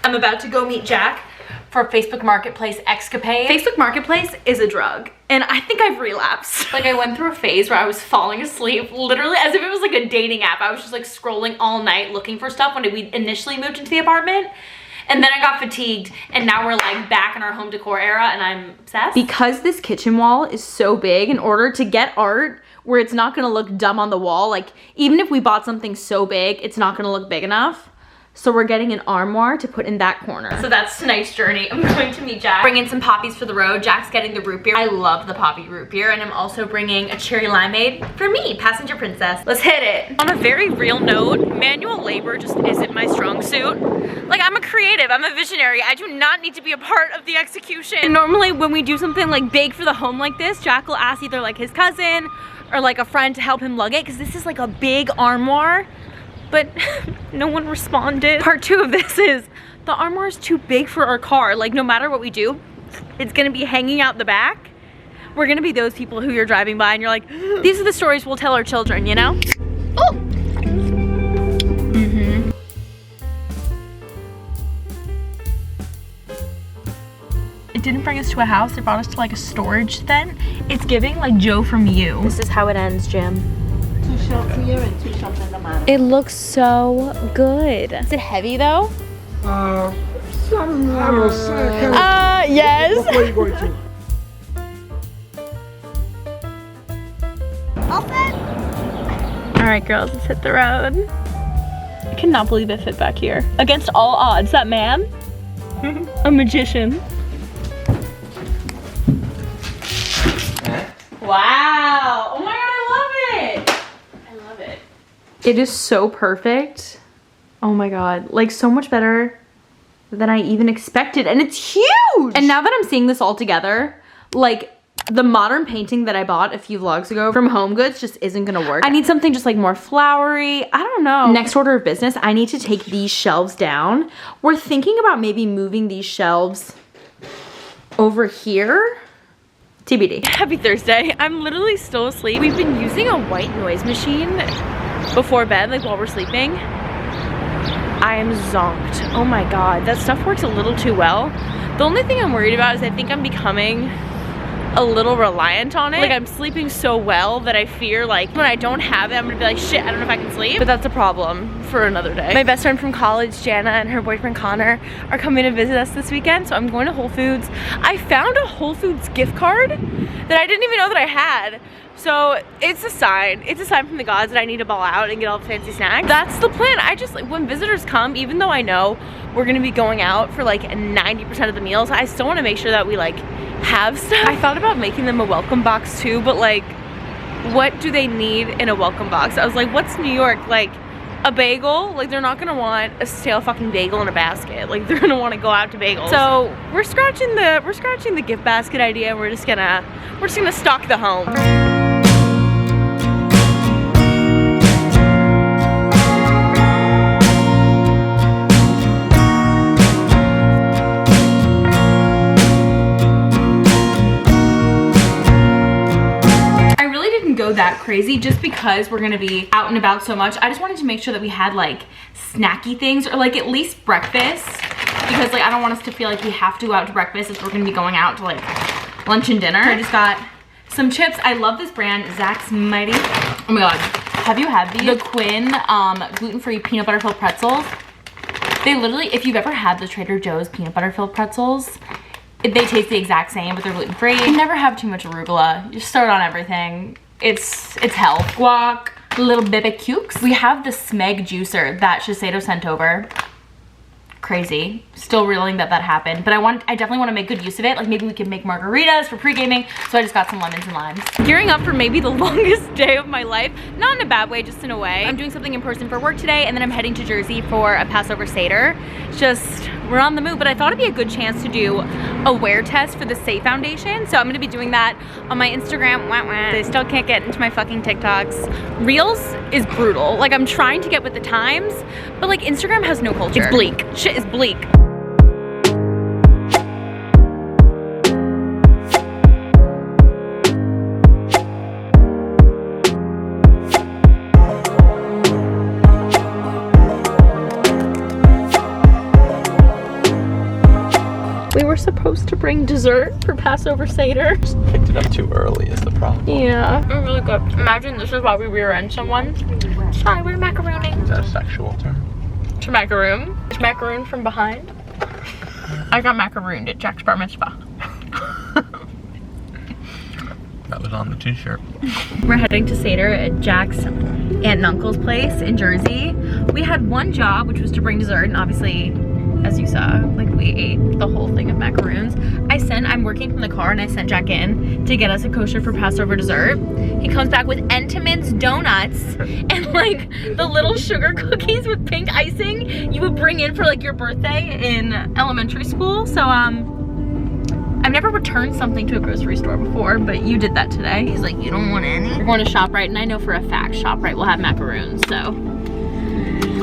I'm about to go meet Jack for Facebook Marketplace escapade. Facebook Marketplace is a drug, and I think I've relapsed. Like, I went through a phase where I was falling asleep, literally as if it was like a dating app. I was just like scrolling all night looking for stuff when we initially moved into the apartment. And then I got fatigued, and now we're like back in our home decor era, and I'm obsessed. Because this kitchen wall is so big, in order to get art where it's not gonna look dumb on the wall, like even if we bought something so big, it's not gonna look big enough. So we're getting an armoire to put in that corner. So that's tonight's journey. I'm going to meet Jack, bring in some poppies for the road. Jack's getting the root beer. I love the poppy root beer. And I'm also bringing a cherry limeade for me, passenger princess. Let's hit it. On a very real note, manual labor just isn't my strong suit. Like, I'm a creative, I'm a visionary. I do not need to be a part of the execution. And normally when we do something like big for the home like this, Jack will ask either like his cousin or like a friend to help him lug it, because this is like a big armoire. But no one responded. Part 2 of this is the armoire is too big for our car. Like, no matter what we do, it's gonna be hanging out the back. We're gonna be those people who you're driving by and you're like, these are the stories we'll tell our children, you know? Oh! Mm-hmm. It didn't bring us to a house, it brought us to like a storage then. It's giving like Joe from You. This is how it ends, Jim. 2 shots here and 2 shots in the bottom. It looks so good. Is it heavy though? Some, I don't say. Yes. What way are you going to? All right, girls, let's hit the road. I cannot believe it fit back here. Against all odds, that man, a magician. Wow. Oh my God, I love it. I love it. It is so perfect. Oh my God, like so much better than I even expected. And it's huge. And now that I'm seeing this all together, like the modern painting that I bought a few vlogs ago from Home Goods just isn't gonna work. I need something just like more flowery. I don't know. Next order of business, I need to take these shelves down. We're thinking about maybe moving these shelves over here. TBD. Happy Thursday. I'm literally still asleep. We've been using a white noise machine before bed, like while we're sleeping. I am zonked. Oh my God, that stuff works a little too well. The only thing I'm worried about is I think I'm becoming a little reliant on it. Like, I'm sleeping so well that I fear like when I don't have it, I'm gonna be like, shit, I don't know if I can sleep. But that's a problem for another day. My best friend from college, Jana, and her boyfriend Connor are coming to visit us this weekend, so I'm going to Whole Foods. I found a Whole Foods gift card that I didn't even know that I had. So it's a sign from the gods that I need to ball out and get all the fancy snacks. That's the plan. I just, like, when visitors come, even though I know we're gonna be going out for like 90% of the meals, I still wanna make sure that we like have stuff. I thought about making them a welcome box too, but like, what do they need in a welcome box? I was like, what's New York? Like, a bagel? Like, they're not gonna want a stale fucking bagel in a basket. Like, they're gonna wanna go out to bagels. So we're scratching the gift basket idea. We're just gonna stock the home. Go that crazy just because we're gonna be out and about so much. I just wanted to make sure that we had like snacky things, or like at least breakfast, because like I don't want us to feel like we have to go out to breakfast if we're gonna be going out to like lunch and dinner. I just got some chips. I love this brand, Zach's Mighty. Oh my God, have you had these? The Quinn gluten-free peanut butter filled pretzels. They literally, if you've ever had the Trader Joe's peanut butter filled pretzels, they taste the exact same, but they're gluten-free. You can never have too much arugula. You just start on everything. It's health. Guac, little bebe cukes. We have the Smeg juicer that Shiseido sent over. Crazy. Still reeling that happened, but I definitely want to make good use of it. Like, maybe we could make margaritas for pre-gaming, so I just got some lemons and limes. Gearing up for maybe the longest day of my life. Not in a bad way, just in a way. I'm doing something in person for work today, and then I'm heading to Jersey for a Passover seder. Just, we're on the move, but I thought it'd be a good chance to do a wear test for the Saie foundation, so I'm gonna be doing that on my Instagram. I still can't get into my fucking TikToks. Reels is brutal. Like, I'm trying to get with the times, but like Instagram has no culture. It's bleak. Shit is bleak. We were supposed to bring dessert for Passover seder. Just picked it up too early is the problem. Yeah, they're really good. Imagine this is why we rear end someone. Sorry, we're macarooning. Is that a sexual term? To macaroon. It's macaroon from behind. I got macarooned at Jack's bar mitzvah. That was on the t-shirt. We're heading to seder at Jack's aunt and uncle's place in Jersey. We had one job, which was to bring dessert, and obviously, as you saw, like we ate the whole thing of macaroons. I'm working from the car and I sent Jack in to get us a kosher for Passover dessert. He comes back with Entenmann's donuts and like the little sugar cookies with pink icing you would bring in for like your birthday in elementary school. So I've never returned something to a grocery store before, but you did that today. He's like, you don't want any? We're going to ShopRite, and I know for a fact ShopRite will have macaroons, so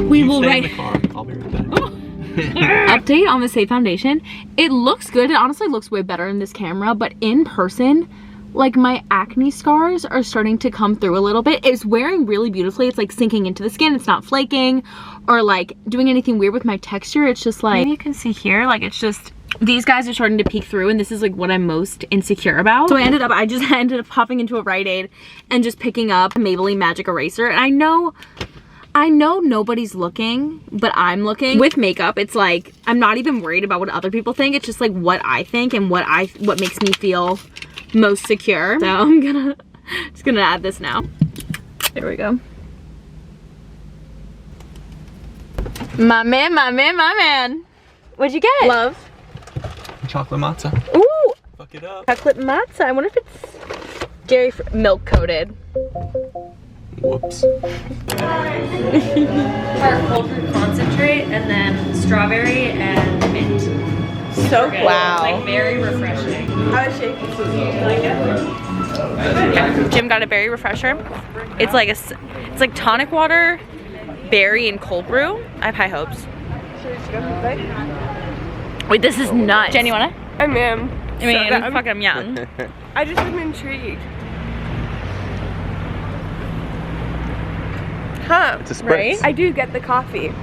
we will stay in the car. I'll be right back. Update on the Saie foundation. It looks good. It honestly looks way better in this camera, but in person, like my acne scars are starting to come through a little bit. It's wearing really beautifully. It's like sinking into the skin. It's not flaking or like doing anything weird with my texture. It's just like, maybe you can see here, like it's just, these guys are starting to peek through, and this is like what I'm most insecure about. So I just ended up popping into a Rite Aid and just picking up Maybelline Magic Eraser. And I know nobody's looking, but I'm looking. With makeup, it's like, I'm not even worried about what other people think. It's just like what I think and what makes me feel most secure. So I'm just gonna add this now. There we go. My man. What'd you get? Love. Chocolate matzah. Ooh! Fuck it up. Chocolate matzah. I wonder if it's dairy milk coated. Whoops. Our cold brew concentrate and then strawberry and mint. So Good. wow. Like very refreshing. How is shaky food? You like it? Jim got a berry refresher. It's like tonic water, berry, and cold brew. I have high hopes. Should we just go for a bite? Wait, this is nuts. Jen, you wanna? I mean, Fuck, I'm young. I just am intrigued. Huh. It's a spritz. Right? I do get the coffee.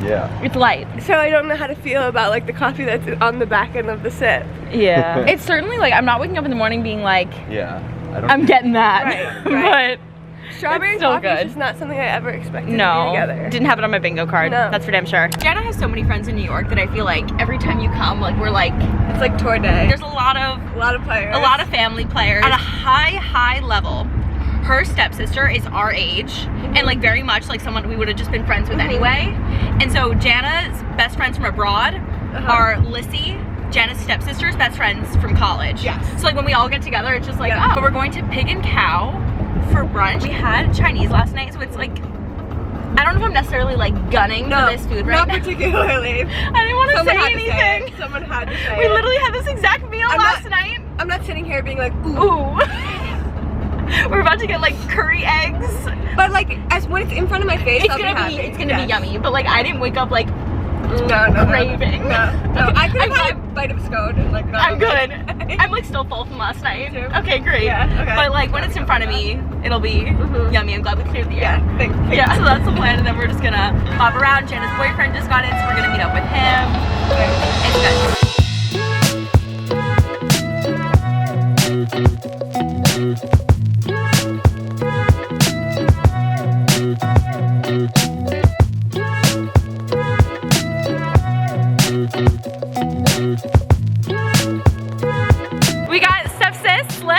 Yeah. It's light. So I don't know how to feel about like the coffee that's on the back end of the sip. Yeah. It's certainly like, I'm not waking up in the morning being like, Yeah. I don't I'm getting that. Right. But Strawberry still coffee good. is just not something I ever expected to no, be together. didn't have it on my bingo card. No. That's for damn sure. Jana has so many friends in New York that I feel like every time you come, like we're like, It's like tour day. there's a lot of players. a lot of family players at a high level. Her stepsister is our age and like very much like someone we would have just been friends with anyway. And so Jana's best friends from abroad are Lissy, Jana's stepsister's best friends from college. Yes. So like when we all get together, it's just like, oh, we're going to Pig and Cow for brunch. We had Chinese last night, so it's like, I don't know if I'm necessarily like gunning for this food right not now. particularly. I didn't want to say anything. Someone had to say We it. literally had this exact meal last night. I'm not sitting here being like, ooh. Ooh. We're about to get like curry eggs. But like, as when it's in front of my face, It's I'll gonna be happy. it's gonna be yummy. But like, I didn't wake up like No. craving. No. I could have I'm had a bite of scone and like. I'm good. I'm like still full from last night. too. Okay, great. Yeah, okay. But like when it's in front of me, it'll be yummy. I'm glad we cleared the air. Yeah. Thanks. Yeah, so that's the plan, and then we're just gonna hop around. Jenna's boyfriend just got in, so we're gonna meet up with him. It's good. We got stepsis, Liz.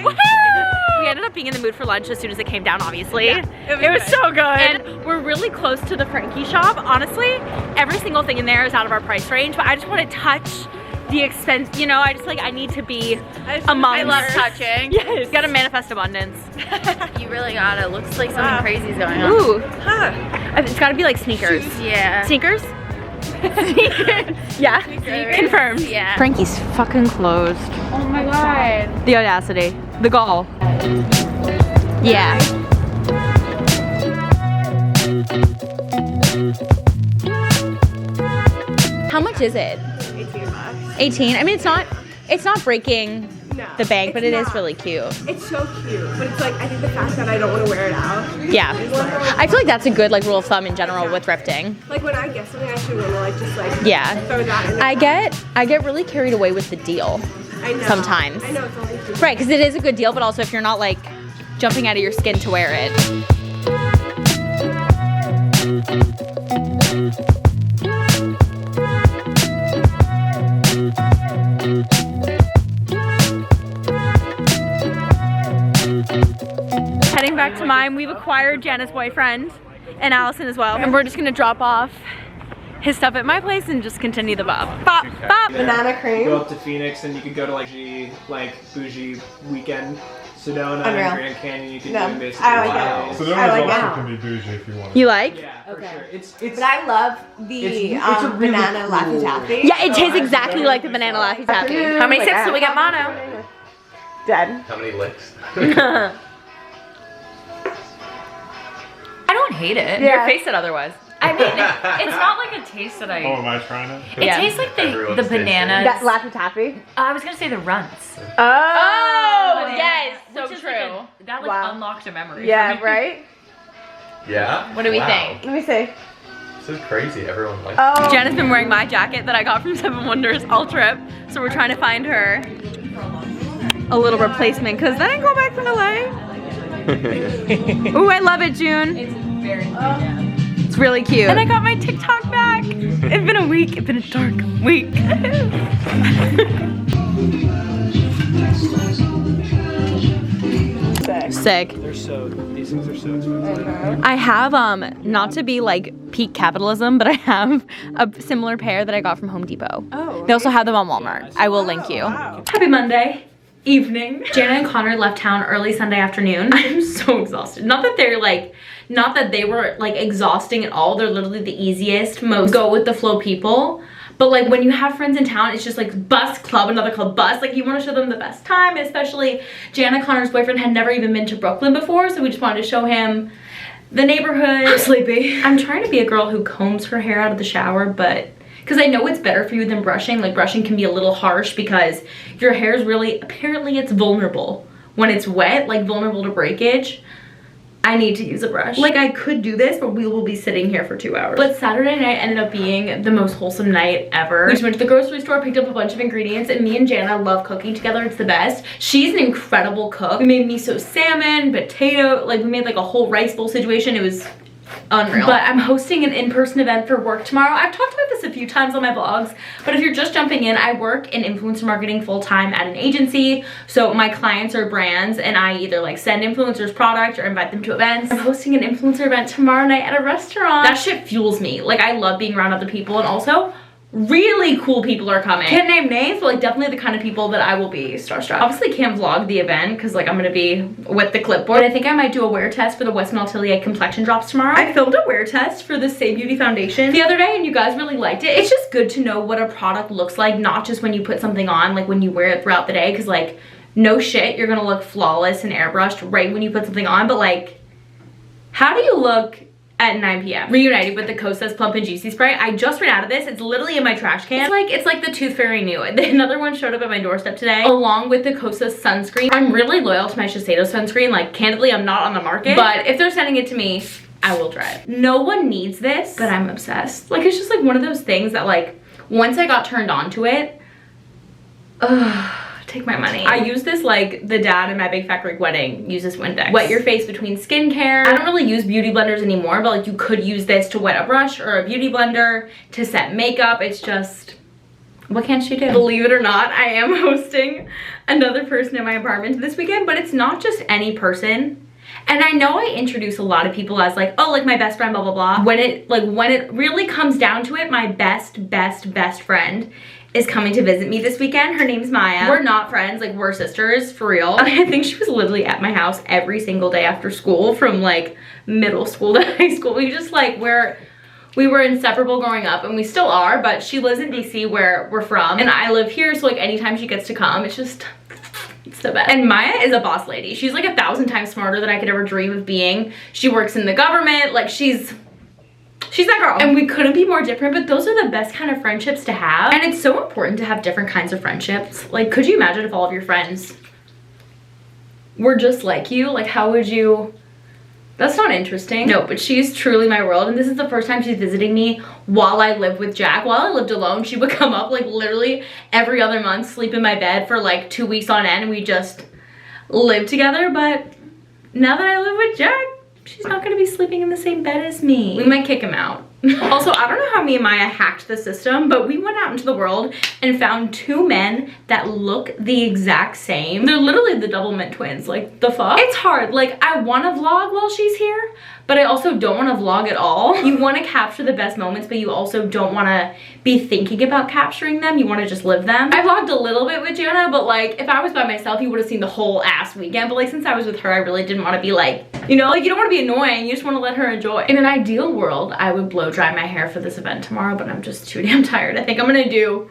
Woohoo! We ended up being in the mood for lunch as soon as it came down, obviously. Yeah, it was so good. And we're really close to the Frankie shop. Honestly, every single thing in there is out of our price range, but I just want to touch the expense, you know, I just like, I need to be among. I love touching. Yes. Gotta manifest abundance. You really gotta. Looks like something crazy is going on. Ooh. Huh. It's gotta be like sneakers. Yeah. Sneakers? Yeah. Confirmed. Yeah. Frankie's fucking closed. Oh my god. The audacity. The gall. Yeah. How much is it? 18. I mean, it's not breaking the bag, but it is not. really cute. It's so cute, but it's like, I think the fact that I don't want to wear it out. Yeah. I feel like that's a good like rule of thumb in general with thrifting. Like when I get something, I should want to like just like Yeah. throw that in the I get really carried away with the deal I know. sometimes. I know it's only $2. Right, because it is a good deal, but also if you're not like jumping out of your skin to wear it. Heading back to mine, we've acquired Jana's boyfriend and Allison as well. And we're just gonna drop off his stuff at my place and just continue the bop. Bop, bop. Banana cream. Go up to Phoenix and you could go to like bougie weekend. Sedona Unreal. and Grand Canyon, you could No, do basically. I like Wow. it. So there I like also that. can be bougie if you want. You like? Yeah, for Okay. sure. It's But I love the It's a really banana cool- Laffy Taffy. Yeah, it tastes exactly like the banana Laffy Taffy. How many sips do we get mono? Dead. How many licks? I don't hate it. Yeah. Your face said otherwise. I mean, it's not like a taste that Oh, I. am I trying it? It Yeah. tastes like the Everyone's bananas. That Laffy Taffy. I was gonna say the runts. Oh, Banana, yes, so which is true. Like that like Wow. unlocked a memory. Yeah, for me. right? Yeah? What do we Wow. think? Let me see. This is crazy. Everyone likes Oh. Jenna's been wearing my jacket that I got from Seven Wonders all trip, so we're trying to find her a little replacement because that didn't go back from LA. Ooh, I love it, June. It's very yeah. It's really cute. And I got my TikTok back. It's been a week. It's been a dark week. Sick. They're so, these things are so expensive. I have, not to be like peak capitalism, but I have a similar pair that I got from Home Depot. Oh, They also have them on Walmart. I will link you. wow. Happy Monday evening. Jana and Connor left town early Sunday afternoon. I'm so exhausted. Not that they were like exhausting at all. They're literally the easiest, most go with the flow people. But like when you have friends in town, it's just like bus club, another club bus. Like you want to show them the best time, especially Jana, Connor's boyfriend, had never even been to Brooklyn before. So we just wanted to show him the neighborhood. I'm sleepy. I'm trying to be a girl who combs her hair out of the shower, but because I know it's better for you than brushing. Like brushing can be a little harsh because your hair is really, apparently it's vulnerable. When it's wet, like vulnerable to breakage. I need to use a brush. Like I could do this, but we will be sitting here for 2 hours. But Saturday night ended up being the most wholesome night ever. We just went to the grocery store, picked up a bunch of ingredients, and me and Jana love cooking together. It's the best. She's an incredible cook. We made miso salmon, potato, like we made like a whole rice bowl situation. It was unreal. But I'm hosting an in-person event for work tomorrow. I've talked about this a few times on my vlogs, but if you're just jumping in, I work in influencer marketing full-time at an agency. So my clients are brands and I either like send influencers product or invite them to events. I'm hosting an influencer event tomorrow night at a restaurant. That shit fuels me. Like I love being around other people, and also really cool people are coming. Can't name names, but like definitely the kind of people that I will be starstruck. Obviously can't vlog the event because like I'm gonna be with the clipboard. But I think I might do a wear test for the West Atelier complexion drops tomorrow. I filmed a wear test for the Saie Beauty foundation the other day and you guys really liked it. It's just good to know what a product looks like, not just when you put something on, like when you wear it throughout the day, because like no shit, you're gonna look flawless and airbrushed right when you put something on, but like how do you look at 9 p.m. Reunited with the Kosas Plump and Juicy Spray. I just ran out of this. It's literally in my trash can. It's like the Tooth Fairy knew it. Another one showed up at my doorstep today, along with the Kosas sunscreen. I'm really loyal to my Shiseido sunscreen. Like, candidly, I'm not on the market, but if they're sending it to me, I will try it. No one needs this, but I'm obsessed. Like, it's just like one of those things that like, once I got turned on to it, take my money. I use this like the dad in my big fat Greek wedding uses Windex. Wet your face between skincare. I don't really use beauty blenders anymore, but like you could use this to wet a brush or a beauty blender to set makeup. It's just, what can't she do? Believe it or not, I am hosting another person in my apartment this weekend, but it's not just any person. And I know I introduce a lot of people as like, oh, like my best friend, blah, blah, blah. When it really comes down to it, my best friend is coming to visit me this weekend. Her name's Maya. We're not friends, like we're sisters, for real. I think she was literally at my house every single day after school from like middle school to high school. We just like, we were inseparable growing up and we still are, but she lives in DC where we're from and I live here, so like anytime she gets to come, it's just, it's the best. And Maya is a boss lady. She's like 1,000 times smarter than I could ever dream of being. She works in the government, like she's She's that girl. And we couldn't be more different, but those are the best kind of friendships to have. And it's so important to have different kinds of friendships. Like, could you imagine if all of your friends were just like you? Like, how would you... That's not interesting. No, but she's truly my world, and this is the first time she's visiting me while I live with Jack. While I lived alone, she would come up like literally every other month, sleep in my bed for like 2 weeks on end, and we just lived together. But now that I live with Jack, she's not gonna be sleeping in the same bed as me. We might kick him out. Also, I don't know how me and Maya hacked the system, but we went out into the world and found 2 men that look the exact same. They're literally the double mint twins. Like, the fuck? It's hard. Like, I want to vlog while she's here, but I also don't want to vlog at all. You want to capture the best moments, but you also don't want to be thinking about capturing them. You want to just live them. I vlogged a little bit with Jana, but like, if I was by myself, you would have seen the whole ass weekend. But like, since I was with her, I really didn't want to be like, you know, like, you don't want to be annoying. You just want to let her enjoy. In an ideal world, I would blow dry my hair for this event tomorrow, but I'm just too damn tired. I think I'm gonna do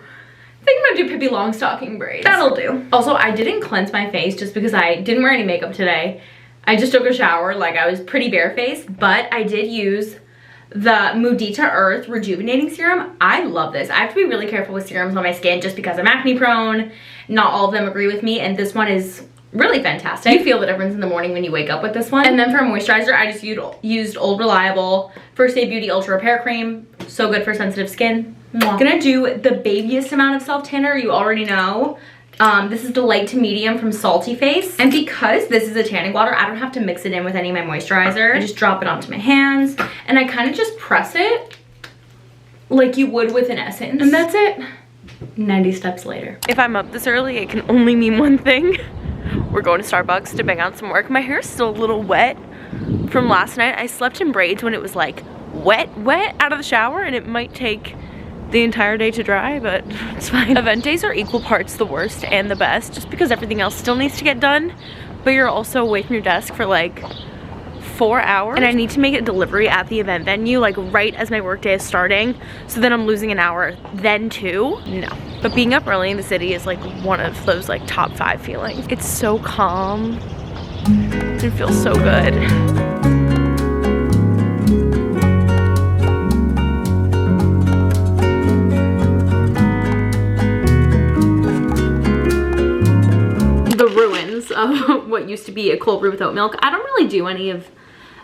Pippi Longstocking braids. That'll do. Also, I didn't cleanse my face just because I didn't wear any makeup today. I just took a shower, like I was pretty barefaced, but I did use the Mudita Earth Rejuvenating Serum. I love this. I have to be really careful with serums on my skin just because I'm acne prone. Not all of them agree with me, and this one is really fantastic. You feel the difference in the morning when you wake up with this one. And then for a moisturizer, I just used Old Reliable First Aid Beauty Ultra Repair Cream. So good for sensitive skin. Mwah. Gonna do the babiest amount of self tanner, you already know. This is the light to medium from Salty Face. And because this is a tanning water, I don't have to mix it in with any of my moisturizer. I just drop it onto my hands and I kind of just press it like you would with an essence. And that's it. 90 steps later. If I'm up this early, it can only mean one thing. We're going to Starbucks to bang out some work. My hair is still a little wet from last night. I slept in braids when it was like wet out of the shower, and it might take the entire day to dry, but it's fine. Event days are equal parts the worst and the best, just because everything else still needs to get done, but you're also away from your desk for like 4 hours, and I need to make a delivery at the event venue like right as my work day is starting, so then I'm losing an hour then too. No. But being up early in the city is like one of those like top 5 feelings. It's so calm. It feels so good. The ruins of what used to be a cold brew with oat milk. I don't really do any of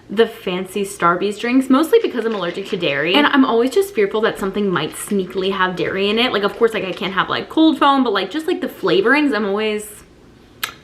the fancy Starbucks drinks, mostly because I'm allergic to dairy, and I'm always just fearful that something might sneakily have dairy in it. Like, of course, like I can't have like cold foam, but like just like the flavorings, I'm always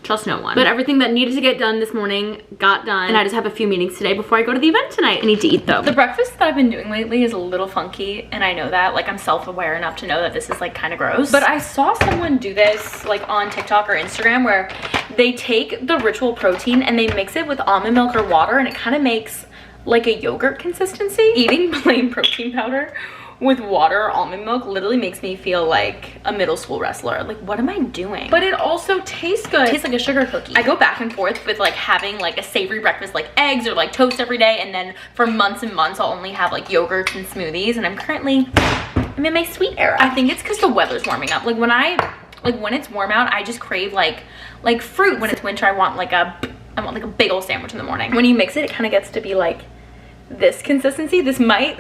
trust no one. But everything that needed to get done this morning got done, and I just have a few meetings today before I go to the event tonight. I need to eat though. The breakfast that I've been doing lately is a little funky, and I know that. Like, I'm self-aware enough to know that this is like kind of gross, but I saw someone do this like on TikTok or Instagram where they take the Ritual protein and they mix it with almond milk or water, and it kind of makes like a yogurt consistency. Eating plain protein powder with water or almond milk literally makes me feel like a middle school wrestler. Like, what am I doing? But it also tastes good. It tastes like a sugar cookie. I go back and forth with like having like a savory breakfast, like eggs or like toast every day, and then for months and months I'll only have like yogurts and smoothies, and I'm in my sweet era. I think it's because the weather's warming up. Like when it's warm out, I just crave like fruit. When it's winter, I want like a big old sandwich in the morning. When you mix it, it kind of gets to be like this consistency. This might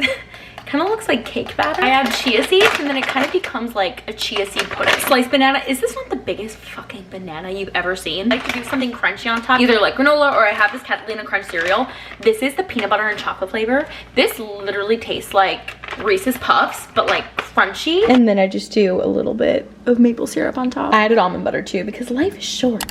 kind of looks like cake batter. I add chia seeds, and then it kind of becomes like a chia seed pudding. Sliced banana. Is this not the biggest fucking banana you've ever seen? I like to do something crunchy on top, either like granola, or I have this Catalina Crunch cereal. This is the peanut butter and chocolate flavor. This literally tastes like Reese's Puffs, but like crunchy. And then I just do a little bit of maple syrup on top. I added almond butter too because life is short.